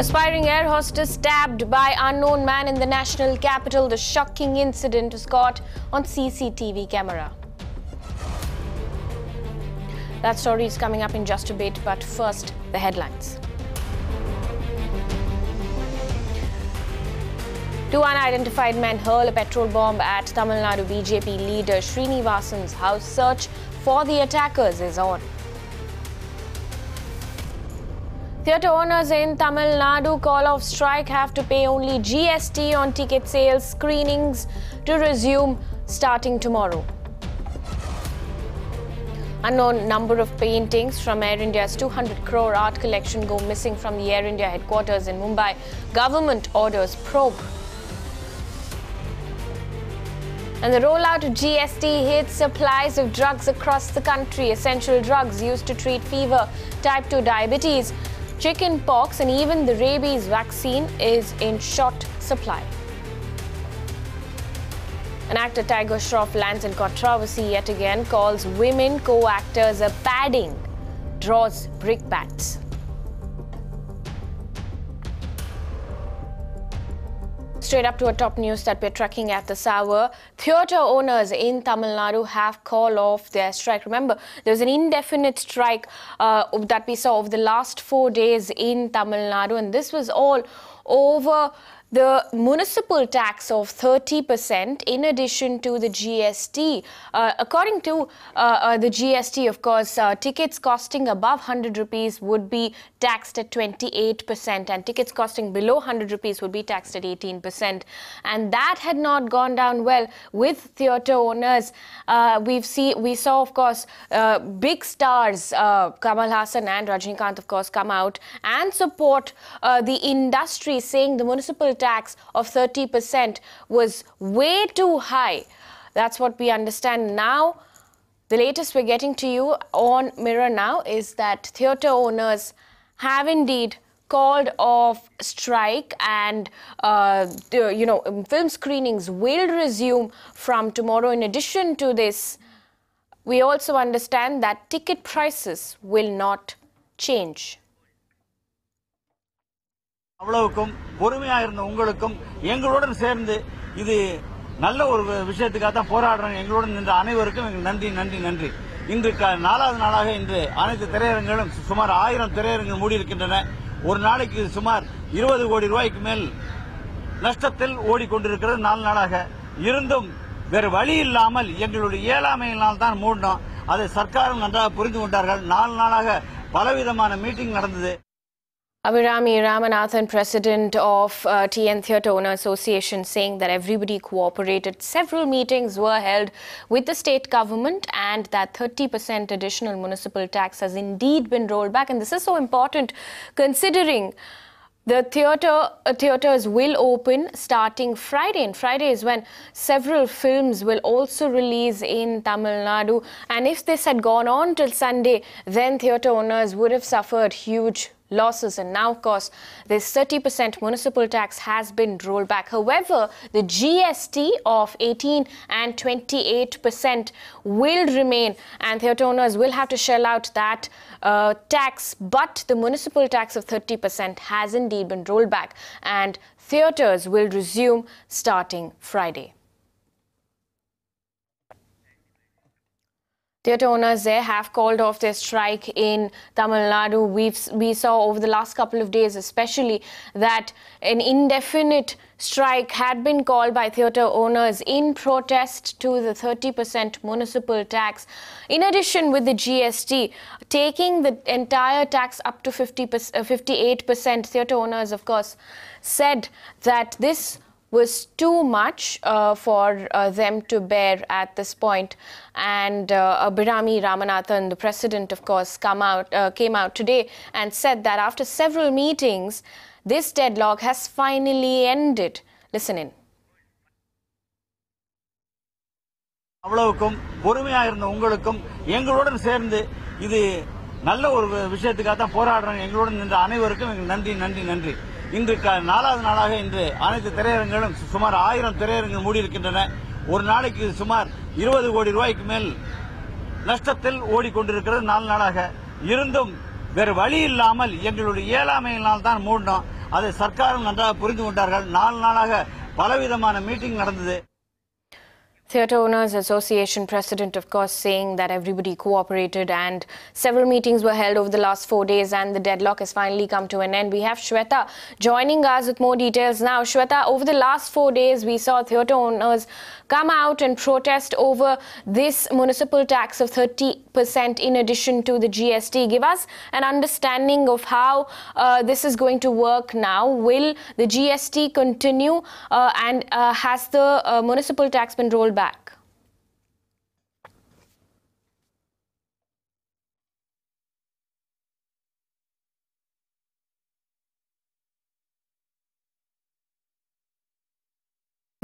Aspiring air hostess stabbed by unknown man in the national capital. The shocking incident was caught on CCTV camera. That story is coming up in just a bit, but first, the headlines. Two unidentified men hurl a petrol bomb at Tamil Nadu BJP leader Srinivasan's house. Search for the attackers is on. Theatre owners in Tamil Nadu call off strike, have to pay only GST on ticket sales. Screenings to resume starting tomorrow. Unknown number of paintings from Air India's 200 crore art collection go missing from the Air India headquarters in Mumbai. Government orders probe. And the rollout of GST hits supplies of drugs across the country. Essential drugs used to treat fever, type 2 diabetes, chicken pox and even the rabies vaccine is in short supply. An actor Tiger Shroff lands in controversy yet again, calls women co-actors a padding, draws brickbats. Straight up to a top news that we're tracking at this hour. Theatre owners in Tamil Nadu have called off their strike. Remember, there was an indefinite strike that we saw over the last 4 days in Tamil Nadu, and this was all over the municipal tax of 30% in addition to the GST. According to the GST, of course, tickets costing above 100 rupees would be taxed at 28% and tickets costing below 100 rupees would be taxed at 18%. And that had not gone down well with theatre owners. We saw, of course, big stars, Kamal Hassan and Rajinikanth, of course, come out and support the industry, saying the municipal tax of 30% was way too high. That's what we understand now. The latest we're getting to you on Mirror Now is that theatre owners have indeed called off strike, and film screenings will resume from tomorrow. In addition to this, we also understand that ticket prices will not change. அவ்வளவுக்கும் பொறுமையா இருந்த உங்களுக்கும் எங்களுடன் சேர்ந்து இது நல்ல ஒரு விஷயத்துக்காக தான் போராடுறாங்க. எங்களுடன் நின்ற அனைவருக்கும் நன்றி நன்றி நன்றி. இன்று 4வது நாளாக இன்று அனைத்து திரையரங்குகளும் சுமார் 1000 திரையரங்குகள் மூடி இருக்கின்றன. ஒரு நாளைக்கு சுமார் 20 கோடி ரூபாய்க்கு மேல் நஷ்டத்தில் ஓடிக்கொண்டிருக்கிறது 4 நாளாக. இருந்தும் வேறு வழி இல்லாமல் எங்களுடைய இயலாமையினால் தான் மூடினோம். அதை சர்க்காரும் நன்றாக புரிந்து கொண்டார்கள். 4 நாளாக பலவிதமான மீட்டிங் நடந்தது. Abhirami Ramanathan, president of TN Theatre Owner Association, saying that everybody cooperated. Several meetings were held with the state government and that 30% additional municipal tax has indeed been rolled back. And this is so important considering the theatres will open starting Friday, and Friday is when several films will also release in Tamil Nadu. And if this had gone on till Sunday, then theatre owners would have suffered huge losses. And now, of course, this 30% municipal tax has been rolled back. However, the GST of 18 and 28% will remain, and theatre owners will have to shell out that tax. But the municipal tax of 30% has indeed been rolled back, and theatres will resume starting Friday. Theatre owners there have called off their strike in Tamil Nadu. We saw over the last couple of days especially that an indefinite strike had been called by theatre owners in protest to the 30% municipal tax. In addition, with the GST taking the entire tax up to 58%, theatre owners, of course, said that this was too much for them to bear at this point. And Abhirami Ramanathan, the president, of course, came out today and said that after several meetings, this deadlock has finally ended. Listen in. அவ்வளவுக்கும் பொறுமையா இருந்த உங்களுக்கும் எங்களுடன் சேர்ந்து இது நல்ல ஒரு விஷயத்துக்காக தான் போராடுறாங்க. எங்களுடன் நின்ற அனைவருக்கும் நன்றி நன்றி நன்றி. இன்று 4வது நாளாக இன்று அனைத்து திரையரங்குகளும் சுமார் 1000 திரையரங்குகள் மூடி இருக்கின்றன. ஒரு நாளைக்கு சுமார் 20 கோடி ரூபாய்க்கு மேல் நஷ்டத்தில் ஓடிக்கொண்டிருக்கிறது 4 நாளாக. இருந்தும் வேறு வழி இல்லாமல் எங்களுடைய இயலாமையினால் தான் மூடினோம். அதை சர்க்காரும் நன்றாக புரிந்து கொண்டார்கள். 4 நாளாக பலவிதமான மீட்டிங் நடந்தது. Theatre Owners Association president, of course, saying that everybody cooperated and several meetings were held over the last 4 days and the deadlock has finally come to an end. We have Shweta joining us with more details now. Shweta, over the last 4 days, we saw theatre owners come out and protest over this municipal tax of 30% in addition to the GST. Give us an understanding of how this is going to work now. Will the GST continue and has the municipal tax been rolled back?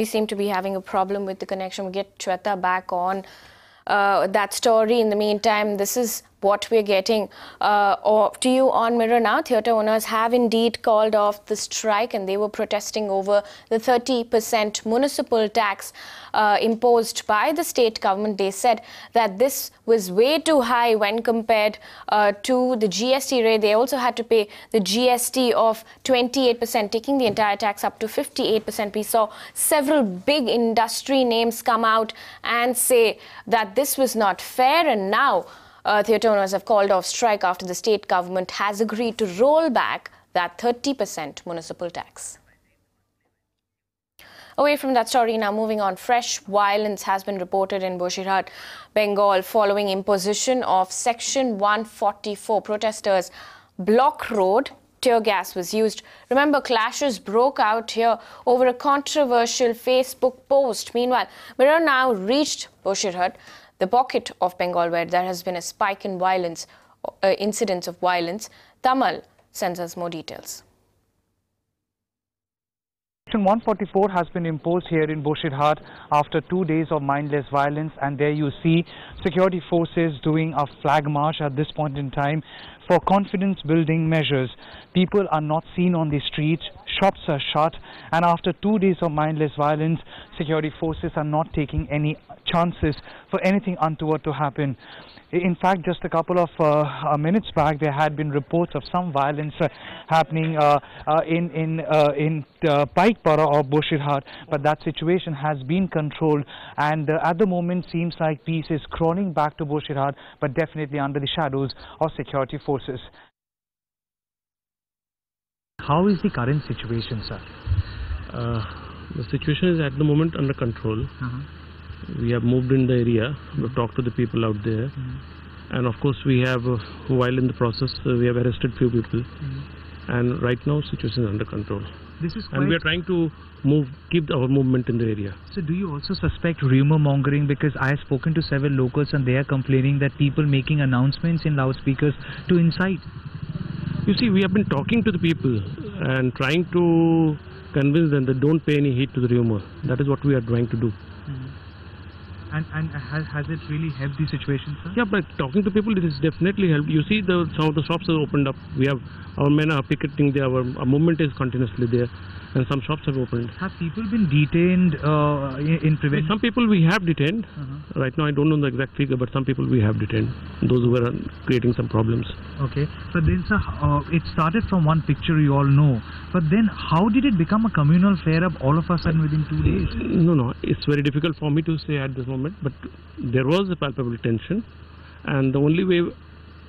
We seem to be having a problem with the connection. We'll get Shweta back on that story. In the meantime, this is what we're getting to you on Mirror now. Theatre owners have indeed called off the strike and they were protesting over the 30% municipal tax imposed by the state government. They said that this was way too high when compared to the GST rate. They also had to pay the GST of 28%, taking the entire tax up to 58%. We saw several big industry names come out and say that this was not fair, and now theatre owners have called off strike after the state government has agreed to roll back that 30% municipal tax. Away from that story, now moving on, fresh violence has been reported in Bosirhat, Bengal, following imposition of Section 144. Protesters block road. Tear gas was used. Remember, clashes broke out here over a controversial Facebook post. Meanwhile, Mirror now reached Bosirhat, the pocket of Bengal where there has been a spike in violence, incidents of violence. Tamal sends us more details. Section 144 has been imposed here in Bosirhat after 2 days of mindless violence, and there you see security forces doing a flag march at this point in time for confidence building measures. People are not seen on the streets, shops are shut, and after 2 days of mindless violence, security forces are not taking any chances for anything untoward to happen. In fact, just a couple of minutes back, there had been reports of some violence happening in Paikpara of Bosirhat, but that situation has been controlled, and at the moment seems like peace is crawling back to Bosirhat, but definitely under the shadows of security forces. How is the current situation, sir? The situation is at the moment under control. We have moved in the area, we've talked to the people out there, and of course we have, while in the process, we have arrested few people, and right now situation is under control. And we are trying to keep our movement in the area. So do you also suspect rumour mongering? Because I have spoken to several locals and they are complaining that people making announcements in loudspeakers to incite. You see, we have been talking to the people and trying to convince them that don't pay any heed to the rumour. That is what we are trying to do. And has it really helped the situation, sir? Yeah, but talking to people, it has definitely helped. You see, some of the shops have opened up. We have, our men are picketing there, our movement is continuously there, and some shops have opened. Have people been detained in prevention? Some people we have detained. Right now I don't know the exact figure, but some people we have detained, those who were creating some problems. Okay, but then sir, it started from one picture you all know, but then how did it become a communal flare-up all of a sudden within 2 days? No, it's very difficult for me to say at this moment, but there was a palpable tension, and the only way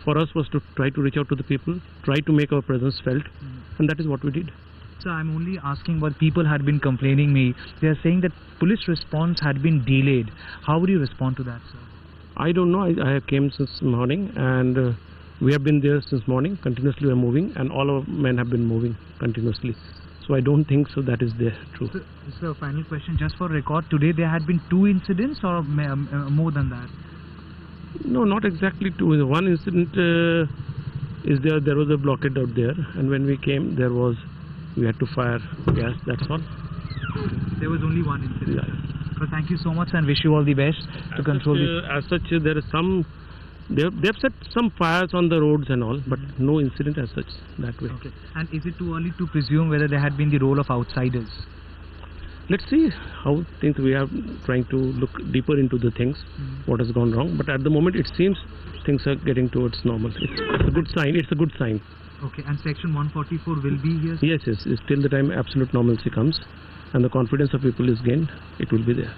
for us was to try to reach out to the people, try to make our presence felt, and that is what we did. Sir, I'm only asking what people had been complaining me. They are saying that police response had been delayed. How would you respond to that, sir? I don't know. I have came since morning, and we have been there since morning. Continuously we are moving, and all our men have been moving continuously. So I don't think so that is there true. So final question, just for record, today there had been 2 incidents or more than that? No, not exactly 2. One incident is there was a blockade out there, and when we came we had to fire gas, that's all. There was only one incident. Yeah. But thank you so much and wish you all the best to control this. As such, there is some, they have set some fires on the roads and all, but no incident as such that way. Okay. And is it too early to presume whether there had been the role of outsiders? Let's see how things, we are trying to look deeper into the things, what has gone wrong, but at the moment it seems things are getting towards normal. It's a good sign, it's a good sign. Okay, and Section 144 will be here? Yes, yes. Till the time absolute normalcy comes and the confidence of people is gained, it will be there.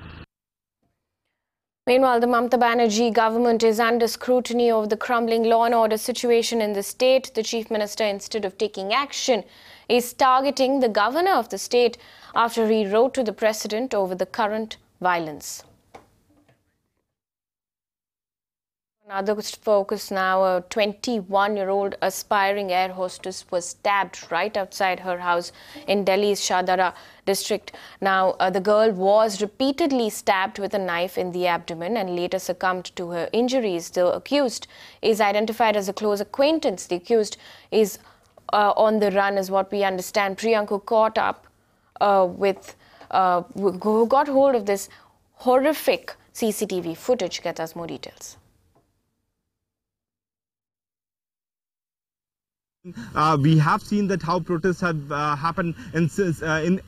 Meanwhile, the Mamata Banerjee government is under scrutiny of the crumbling law and order situation in the state. The Chief Minister, instead of taking action, is targeting the governor of the state after he wrote to the president over the current violence. Another focus now, a 21-year-old aspiring air hostess was stabbed right outside her house in Delhi's Shadara district. Now, the girl was repeatedly stabbed with a knife in the abdomen and later succumbed to her injuries. The accused is identified as a close acquaintance. The accused is on the run, is what we understand. Priyanku caught up who got hold of this horrific CCTV footage. Get us more details. We have seen that how protests have happened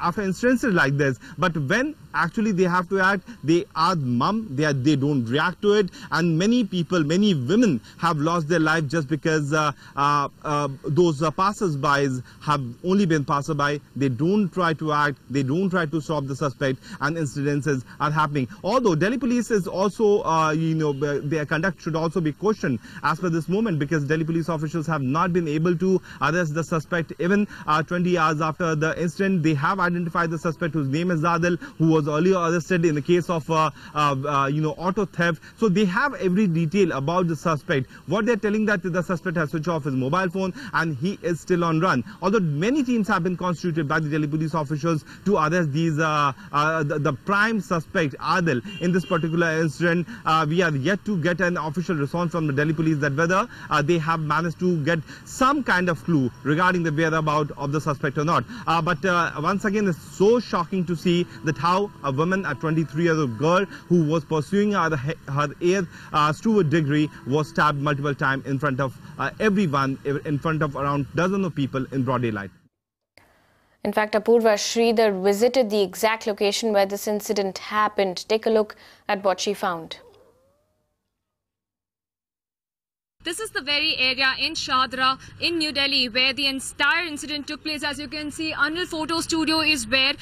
after instances like this, but when actually they have to act, they are mum, they don't react to it, and many people, many women have lost their life just because those passers-by have only been passer-by. They don't try to act, they don't try to stop the suspect, and incidences are happening. Although Delhi police is also, their conduct should also be questioned as per this moment, because Delhi police officials have not been able to arrest the suspect. Even 20 hours after the incident, they have identified the suspect, whose name is Zadil, who was earlier arrested in the case of auto theft. So they have every detail about the suspect. What they're telling that the suspect has switched off his mobile phone and he is still on run. Although many teams have been constituted by the Delhi police officials to arrest these the prime suspect Adil in this particular incident, we are yet to get an official response from the Delhi police that whether they have managed to get some kind of clue regarding the whereabouts of the suspect or not. But once again, it's so shocking to see that how a woman, a 23-year-old girl who was pursuing her air steward degree, was stabbed multiple times in front of everyone, in front of around dozens of people in broad daylight. In fact, Apurva Sridhar visited the exact location where this incident happened. Take a look at what she found. This is the very area in Shadra in New Delhi where the entire incident took place. As you can see, Anil Photo Studio is where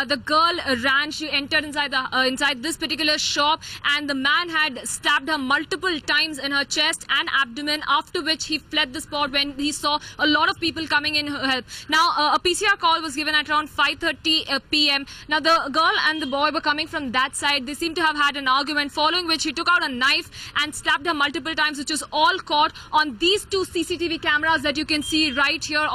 the girl ran. She entered inside this particular shop, and the man had stabbed her multiple times in her chest and abdomen, after which he fled the spot when he saw a lot of people coming in her help. Now, a PCR call was given at around 5:30 p.m. Now, the girl and the boy were coming from that side. They seem to have had an argument, following which he took out a knife and stabbed her multiple times, which was all caught on these two CCTV cameras that you can see right here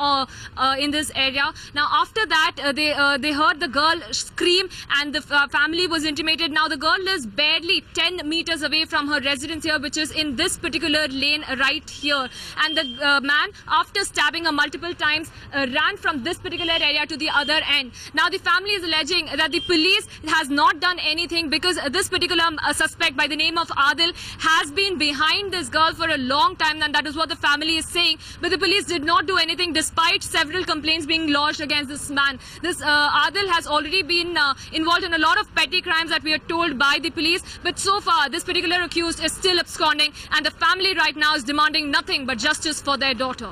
in this area. Now, after that, they heard the girl scream, and the family was intimated. Now, the girl lives barely 10 meters away from her residence here, which is in this particular lane right here. And the man, after stabbing her multiple times, ran from this particular area to the other end. Now, the family is alleging that the police has not done anything because this particular suspect by the name of Adil has been behind this girl for a long time, and that is what the family is saying. But the police did not do anything despite several complaints being lodged against this man. This Adil has already been involved in a lot of petty crimes that we are told by the police, but so far this particular accused is still absconding, and the family right now is demanding nothing but justice for their daughter.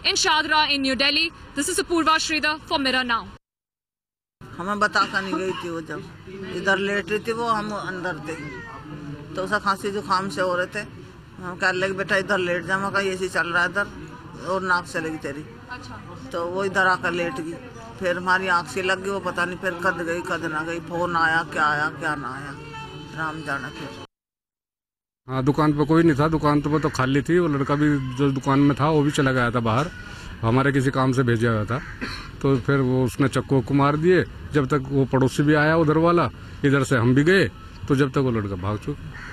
In Shadra in New Delhi, this is Apurva Sridhar for Mirror Now. हमें बता कर नहीं गई थी वो, जब इधर late रही थी वो, हम अंदर थे तो उसका खांसी जुकाम से हो रहे थे। हम कह लगे बेटा इधर लेट जा, मैं कहा ऐसे चल रहा है इधर और नाक चलेगी तेरी। तो वो इधर आकर लेट गई, फिर हमारी आँख से लग गई, वो पता नहीं फिर कद गई कद ना गई, फोन आया क्या ना आया, राम जाना। फिर हाँ, दुकान पे कोई नहीं था, दुकान तो खाली थी। वो लड़का भी जो दुकान में था वो भी चला गया था बाहर, हमारे किसी काम से भेजा हुआ था। तो फिर वो उसने चक्कू को मार दिए। जब तक वो पड़ोसी भी आया उधर वाला, इधर से हम भी गए, तो जब तक वो लड़का भाग चुका।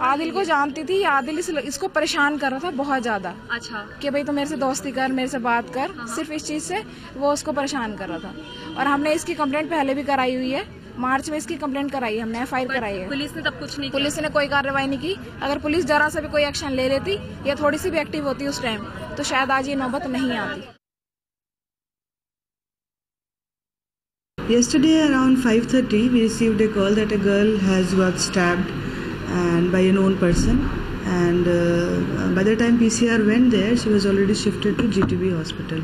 आदिल को जानती थी, आदिल इसको परेशान कर रहा था बहुत ज्यादा। अच्छा, कि भाई तो मेरे से दोस्ती कर, मेरे से बात कर, सिर्फ इस चीज से वो उसको परेशान कर रहा था। और हमने इसकी कंप्लेंट पहले भी कराई हुई है, मार्च में इसकी कंप्लेंट कराई है, हमने FIR कराई है। पुलिस ने तब कुछ नहीं, पुलिस ने कोई कार्रवाई नहीं की। अगर पुलिस जरा सा भी कोई एक्शन ले लेती या थोड़ी सी भी एक्टिव होती उस टाइम, तो शायद आज ये नौबत नहीं आती। Yesterday around 5:30 we received a call that a girl has got stabbed and by a known person, And by the time PCR went there, she was already shifted to GTB hospital.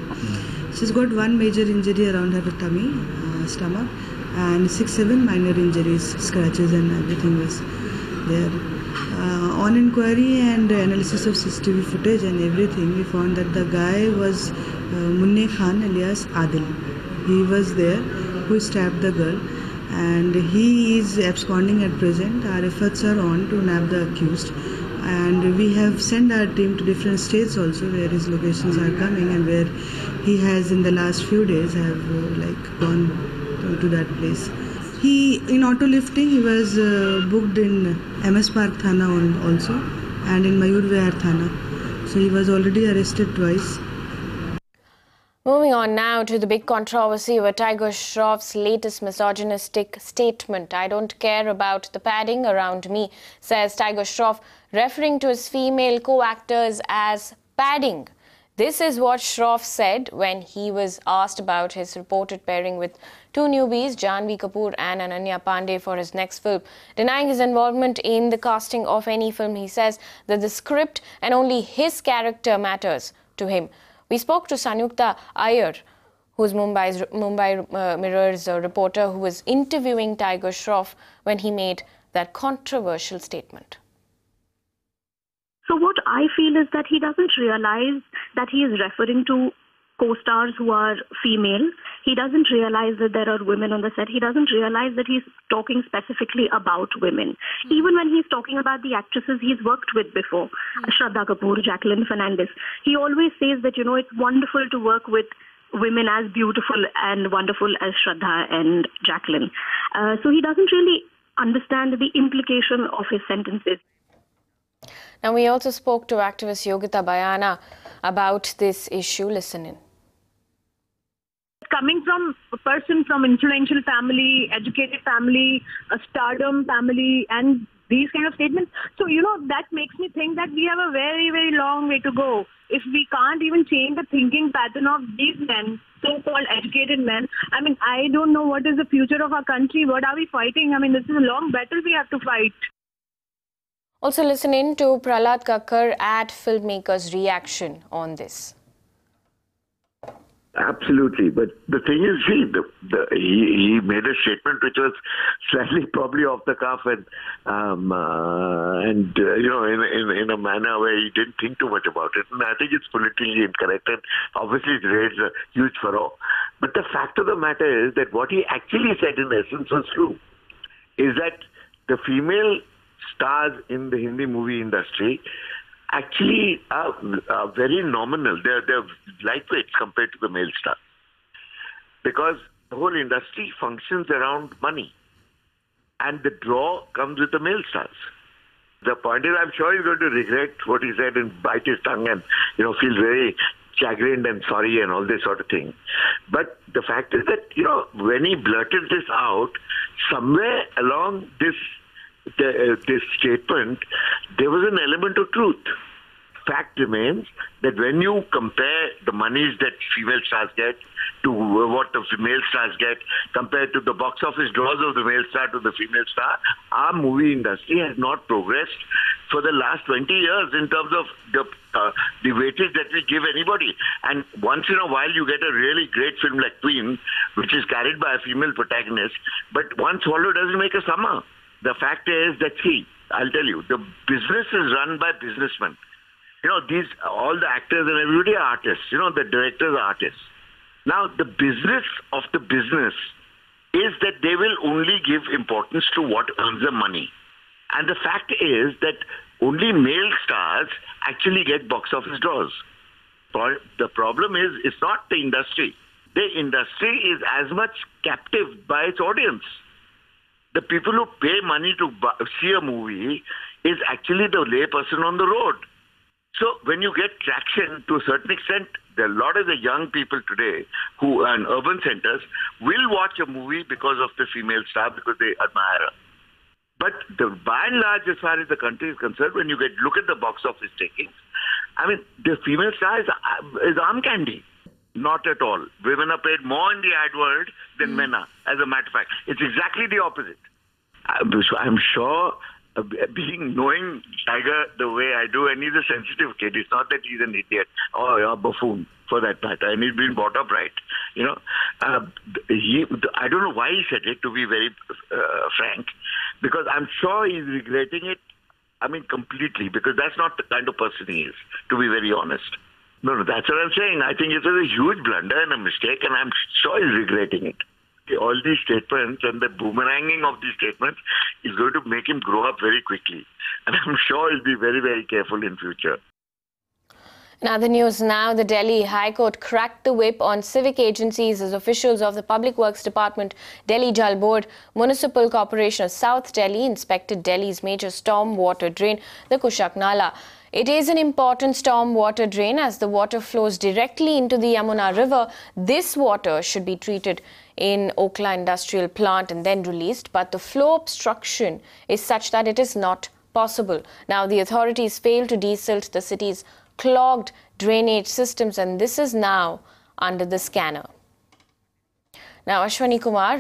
She's got one major injury around her tummy, stomach, and 6-7 minor injuries, scratches and everything was there. On inquiry and analysis of CCTV footage and everything, we found that the guy was Munne Khan alias Adil. He was there who stabbed the girl, and he is absconding at present. Our efforts are on to nab the accused, and we have sent our team to different states also where his locations are coming and where he has in the last few days have gone to that place. He, in auto lifting, he was booked in MS Park Thana also and in Mayur Vihar Thana. So he was already arrested twice. Moving on now to the big controversy over Tiger Shroff's latest misogynistic statement. I don't care about the padding around me, says Tiger Shroff, referring to his female co-actors as padding. This is what Shroff said when he was asked about his reported pairing with two newbies, Janhvi Kapoor and Ananya Pandey, for his next film. Denying his involvement in the casting of any film, he says that the script and only his character matters to him. We spoke to Sanyukta Iyer, who's Mumbai Mirror's reporter, who was interviewing Tiger Shroff when he made that controversial statement. So what I feel is that he doesn't realize that he is referring to co-stars who are female. He doesn't realize that there are women on the set. He doesn't realize that he's talking specifically about women. Even when he's talking about the actresses he's worked with before, Shraddha Kapoor, Jacqueline Fernandez, he always says that, it's wonderful to work with women as beautiful and wonderful as Shraddha and Jacqueline. So he doesn't really understand the implication of his sentences. Now, we also spoke to activist Yogita Bayana about this issue. Listen in. Coming from a person from influential family, educated family, a stardom family, and these kind of statements. So, that makes me think that we have a very, very long way to go. If we can't even change the thinking pattern of these men, so-called educated men, I don't know what is the future of our country. What are we fighting? This is a long battle we have to fight. Also listen in to Prahlad Kakkar at filmmakers' reaction on this. Absolutely, but the thing is, he made a statement which was slightly probably off the cuff and in a manner where he didn't think too much about it. And I think it's politically incorrect, and obviously it raised a huge furore. But the fact of the matter is that what he actually said in essence was true. Is that the female stars in the Hindi movie industry actually are very nominal. They're lightweights compared to the male stars. Because the whole industry functions around money. And the draw comes with the male stars. The point is, I'm sure he's going to regret what he said and bite his tongue and, feel very chagrined and sorry and all this sort of thing. But the fact is that, when he blurted this out, somewhere along this statement, there was an element of truth. Fact remains that when you compare the monies that female stars get to what the male stars get, compared to the box office draws of the male star to the female star, our movie industry has not progressed for the last 20 years in terms of the weightage that we give anybody. And once in a while you get a really great film like Queen, which is carried by a female protagonist, but one swallow doesn't make a summer. The fact is that, I'll tell you, the business is run by businessmen. All the actors and everybody are artists. The directors are artists. Now, the business of the business is that they will only give importance to what earns them money. And the fact is that only male stars actually get box office draws. The problem is, it's not the industry. The industry is as much captive by its audience. The people who pay money to see a movie is actually the lay person on the road. So when you get traction to a certain extent, there are a lot of the young people today who are in urban centers will watch a movie because of the female star, because they admire her. But by and large, as far as the country is concerned, when you look at the box office takings, the female star is arm candy. Not at all. Women are paid more in the ad world than men are, as a matter of fact. It's exactly the opposite. I'm sure being knowing Tiger the way I do, and he's a sensitive kid. It's not that he's an idiot or a buffoon for that matter, and he's been brought up right. You know, I don't know why he said it, to be very frank, because I'm sure he's regretting it. I mean, completely, because that's not the kind of person he is, to be very honest. No, that's what I'm saying. I think it was a huge blunder and a mistake, and I'm sure he's regretting it. All these statements and the boomeranging of these statements is going to make him grow up very quickly. And I'm sure he'll be very, very careful in future. In other news now, the Delhi High Court cracked the whip on civic agencies as officials of the Public Works Department, Delhi Jal Board, Municipal Corporation of South Delhi inspected Delhi's major storm water drain, the Kushak Nala. It is an important storm water drain as the water flows directly into the Yamuna River. This water should be treated in Okla Industrial Plant and then released, but the flow obstruction is such that it is not possible. Now, the authorities failed to desilt the city's clogged drainage systems, and this is now under the scanner. Now, Ashwani Kumar,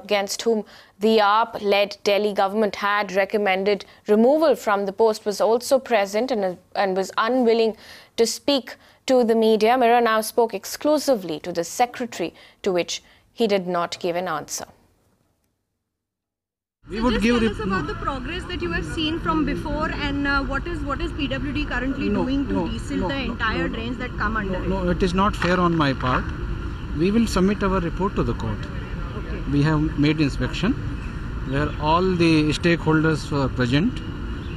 against whom the AAP-led Delhi government had recommended removal from the post, was also present and was unwilling to speak to the media. Mirror now spoke exclusively to the secretary, to which he did not give an answer. We would give tell us about the progress that you have seen from before, and what is PWD currently doing to desilt the entire drains that come under it? No, it is not fair on my part. We will submit our report to the court. Okay. We have made inspection where all the stakeholders were present.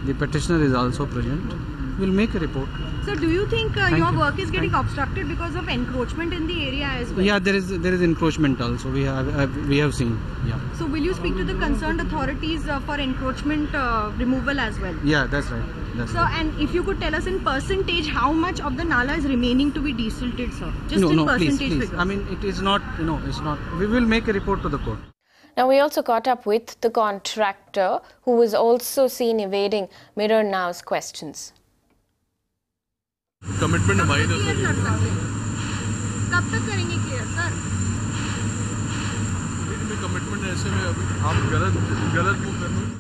The petitioner is also present. We will make a report. So do you think your work is getting obstructed because of encroachment in the area as well? Yeah, there is encroachment also. We have seen. Yeah. So will you speak to the concerned authorities for encroachment removal as well? Yeah, that's right. And if you could tell us in percentage how much of the nala is remaining to be desilted, sir? Just in percentage please. figures. I mean, it is not. It's not. We will make a report to the court. Now, we also caught up with the contractor, who was also seen evading Mirror Now's questions. Commitment हमारी तरफ से कब तक करेंगे clear sir? Commitment ऐसे में अभी आप गलत मूव कर रहे हो।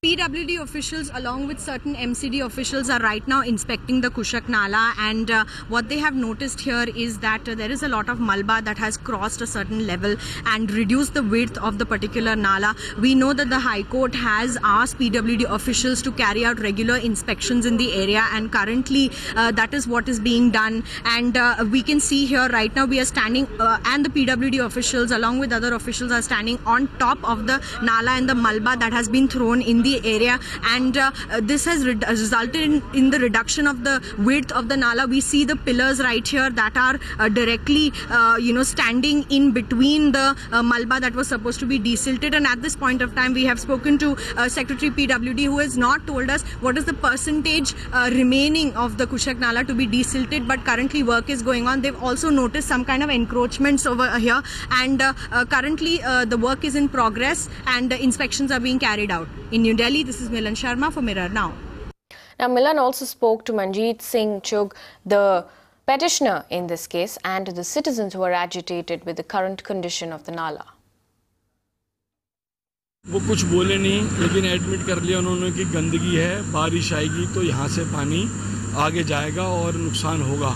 PWD officials along with certain MCD officials are right now inspecting the Kushak Nala, and what they have noticed here is that there is a lot of malba that has crossed a certain level and reduced the width of the particular Nala. We know that the High Court has asked PWD officials to carry out regular inspections in the area, and currently that is what is being done. And we can see here right now we are standing and the PWD officials along with other officials are standing on top of the Nala and the malba that has been thrown in the area, and this has resulted in the reduction of the width of the nala. We see the pillars right here that are directly standing in between the malba that was supposed to be desilted, and at this point of time we have spoken to Secretary PWD, who has not told us what is the percentage remaining of the Kushak Nala to be desilted, but currently work is going on. They've also noticed some kind of encroachments over here, and currently the work is in progress and inspections are being carried out. In New Delhi, this is Milan Sharma for Mirror Now. Now, Milan also spoke to Manjeet Singh Chugh, the petitioner in this case, and to the citizens who are agitated with the current condition of the Nala. वो कुछ बोले नहीं, लेकिन admit कर लिया उन्होंने कि गंदगी है, बारिश आएगी तो यहाँ से पानी आगे जाएगा और नुकसान होगा,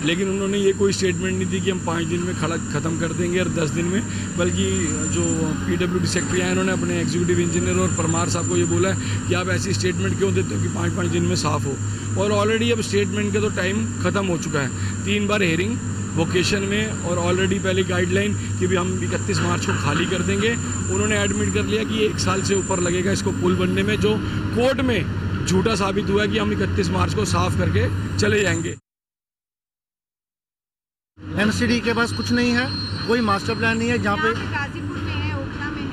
लेकिन उन्होंने ये कोई स्टेटमेंट नहीं दी कि हम 5 दिन में ख़त्म कर देंगे और 10 दिन में, बल्कि जो PWD सेक्रेटरी हैं उन्होंने अपने एग्जीक्यूटिव इंजीनियर और परमार साहब को ये बोला है कि आप ऐसी स्टेटमेंट क्यों देते हो कि 5-5 दिन में साफ़ हो, और ऑलरेडी अब स्टेटमेंट का तो टाइम ख़त्म हो चुका है। 3 बार हेयरिंग वोकेशन में, और ऑलरेडी पहले गाइडलाइन कि भी हम 31 मार्च को खाली कर देंगे। उन्होंने एडमिट कर लिया कि 1 साल से ऊपर लगेगा इसको पुल बनने में, जो कोर्ट में झूठा साबित हुआ है कि हम 31 मार्च को साफ़ करके चले जाएंगे। MCD के पास कुछ नहीं है, कोई मास्टर प्लान नहीं है, जहाँ पे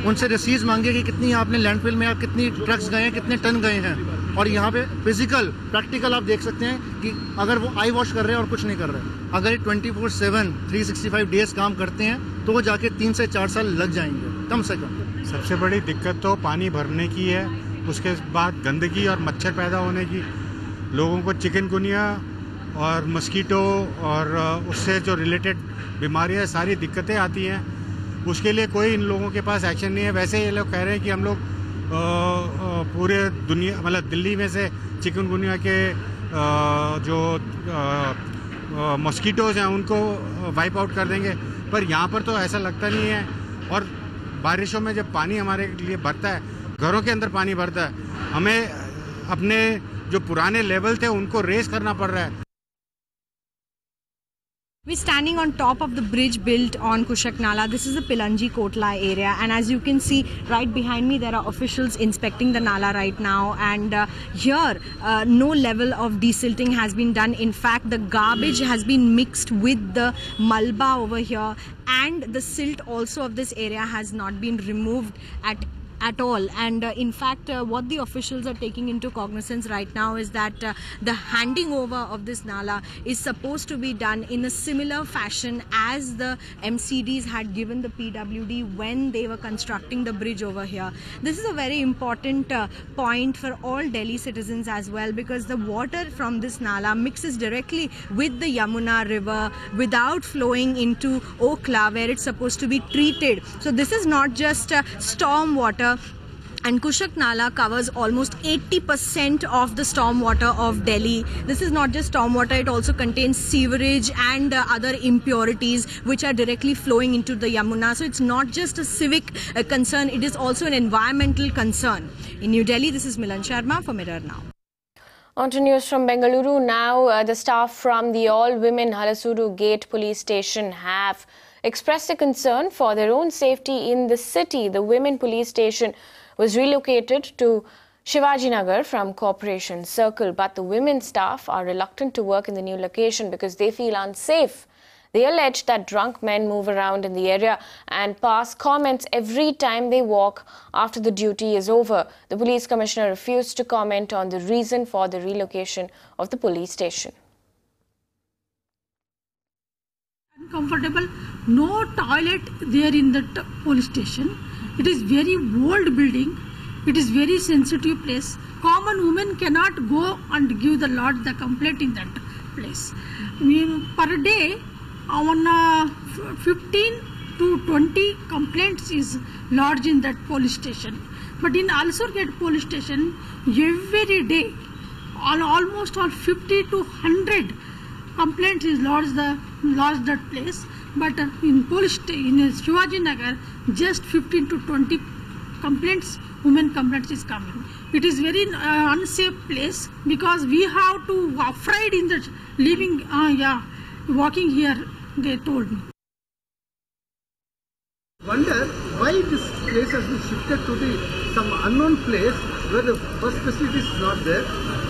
उनसे रसीद मांगे कि कितनी आपने लैंडफिल में आप कितनी ट्रक्स गए हैं, कितने टन गए हैं, और यहाँ पे फिजिकल प्रैक्टिकल आप देख सकते हैं कि अगर वो आई वॉश कर रहे हैं और कुछ नहीं कर रहे, अगर ये 24/7 365 डेज काम करते हैं तो वो जाके 3 से 4 साल लग जाएंगे कम से कम। सबसे बड़ी दिक्कत तो पानी भरने की है, उसके बाद गंदगी और मच्छर पैदा होने की, लोगों को चिकनगुनिया और मस्कीटो और उससे जो रिलेटेड बीमारियां सारी दिक्कतें आती हैं, उसके लिए कोई इन लोगों के पास एक्शन नहीं है। वैसे ये लोग कह रहे हैं कि हम लोग पूरे दुनिया मतलब दिल्ली में से चिकनगुनिया के जो मॉस्किटोज़ हैं उनको वाइप आउट कर देंगे, पर यहाँ पर तो ऐसा लगता नहीं है। और बारिशों में जब पानी हमारे लिए भरता है, घरों के अंदर पानी भरता है, हमें अपने जो पुराने लेवल थे उनको रेस करना पड़ रहा है। We're standing on top of the bridge built on Kushak Nala. This is the Pilanji Kotla area, and as you can see right behind me, there are officials inspecting the Nala right now, and here no level of desilting has been done. In fact, the garbage has been mixed with the malba over here, and the silt also of this area has not been removed at all. And in fact, what the officials are taking into cognizance right now is that the handing over of this Nala is supposed to be done in a similar fashion as the MCDs had given the PWD when they were constructing the bridge over here. This is a very important point for all Delhi citizens as well, because the water from this Nala mixes directly with the Yamuna river without flowing into Okhla, where it's supposed to be treated. So this is not just storm water. And Kushak Nala covers almost 80% of the storm water of Delhi. This is not just storm water, it also contains sewerage and other impurities which are directly flowing into the Yamuna. So it's not just a civic concern, it is also an environmental concern. In New Delhi, this is Milan Sharma for Mirror Now. On to news from Bengaluru now. The staff from the all-women Halasuru Gate police station have expressed a concern for their own safety in the city. The women police station was relocated to Shivaji Nagar from Corporation Circle, but the women staff are reluctant to work in the new location because they feel unsafe. They allege that drunk men move around in the area and pass comments every time they walk after the duty is over. The police commissioner refused to comment on the reason for the relocation of the police station. Uncomfortable, no toilet there in the police station. It is very old building. It is very sensitive place. Common women cannot go and give the complaint in that place. I mean, per day, 15 to 20 complaints is lodged in that police station. But in Alsurgate police station, every day, almost all 50 to 100 complaints is lodged that place. But in Shivaji Nagar, just 15 to 20 complaints, women complaints is coming. It is very unsafe place because we have to afraid in the living, walking here, they told me. Wonder why this place has been shifted to some unknown place where the bus facility is not there,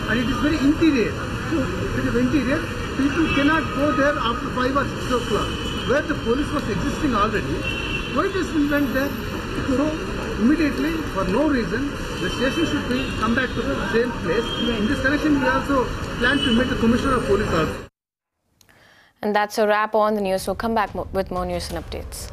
and it is very interior. So it is interior, people cannot go there after 5 or 6 o'clock. Where the police was existing already, why does it went there? So immediately, for no reason, the station should be come back to the same place. In this connection, we also plan to meet the Commissioner of Police also. And that's a wrap on the news. We'll come back with more news and updates.